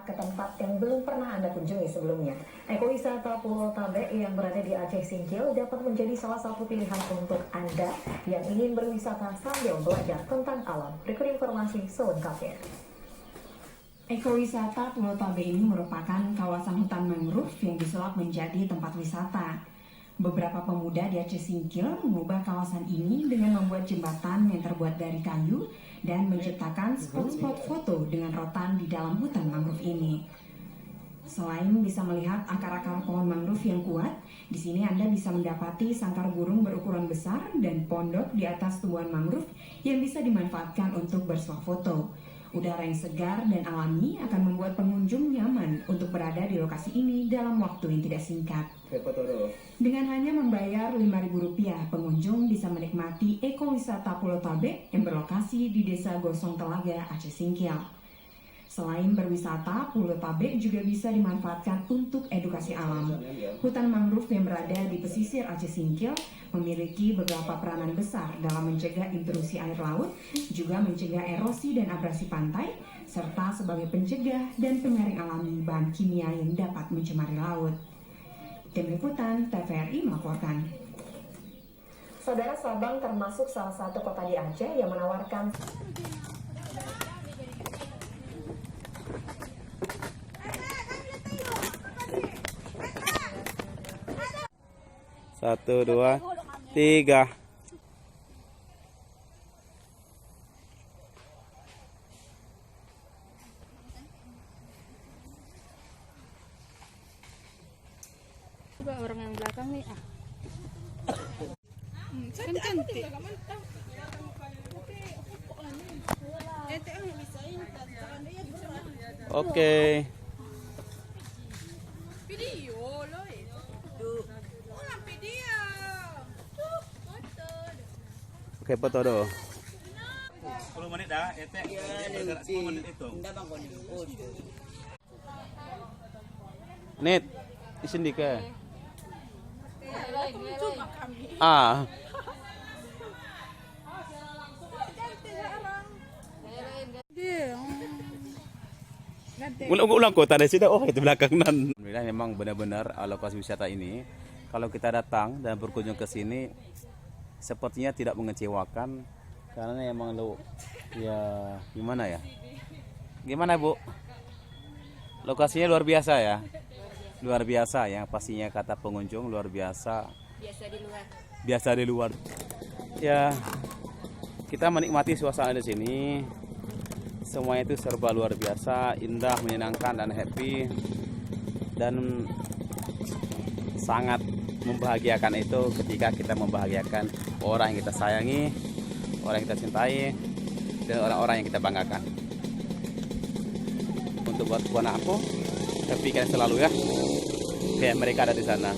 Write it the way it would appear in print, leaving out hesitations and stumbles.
ke tempat yang belum pernah Anda kunjungi sebelumnya. Ekowisata Pulau Tabe yang berada di Aceh Singkil dapat menjadi salah satu pilihan untuk Anda yang ingin berwisata sambil belajar tentang alam. Berikut informasi selengkapnya. Ekowisata Pulau Tabe ini merupakan kawasan hutan mangrove yang disulap menjadi tempat wisata. Beberapa pemuda di Aceh Singkil mengubah kawasan ini dengan membuat jembatan yang terbuat dari kayu dan menciptakan spot-spot foto dengan rotan di dalam hutan mangrove ini. Selain bisa melihat akar-akar pohon mangrove yang kuat, di sini Anda bisa mendapati sangkar burung berukuran besar dan pondok di atas tumbuhan mangrove yang bisa dimanfaatkan untuk bersuah foto. Udara yang segar dan alami akan membuat pengunjung nyaman untuk berada di lokasi ini dalam waktu yang tidak singkat. Dengan hanya membayar Rp5.000, pengunjung bisa menikmati ekowisata Pulau Tabe yang berlokasi di Desa Gosong Telaga, Aceh Singkil. Selain berwisata, Pulau Tabe juga bisa dimanfaatkan untuk edukasi alam. Hutan mangrove yang berada di pesisir Aceh Singkil memiliki beberapa peranan besar dalam mencegah intrusi air laut, juga mencegah erosi dan abrasi pantai, serta sebagai pencegah dan penyaring alami bahan kimia yang dapat mencemari laut. Tim Liputan TVRI melaporkan. Saudara, Sabang termasuk salah satu kota di Aceh yang menawarkan Satu, dua, tiga. Coba orang yang belakang nih. Kan cantik. Oke. Video loh itu. Ulang video. Oke, foto dulu. 10 menit dah, etek. 10 menit itu. Nit, isin di ke. Cuma kami. Ah, ulang kota dari sini. Oh, itu belakangan. Alhamdulillah memang benar-benar lokasi wisata ini, kalau kita datang dan berkunjung ke sini, sepertinya tidak mengecewakan karena emang lo ya gimana ya? Gimana Bu? Lokasinya luar biasa ya. Luar biasa ya, pastinya kata pengunjung luar biasa. Biasa di luar. Ya, kita menikmati suasana di sini. Semuanya itu serba luar biasa, indah, menyenangkan dan happy. Dan sangat membahagiakan itu ketika kita membahagiakan orang yang kita sayangi, orang yang kita cintai, dan orang-orang yang kita banggakan. Untuk buat anak aku, happy kan selalu ya, kayak mereka ada di sana.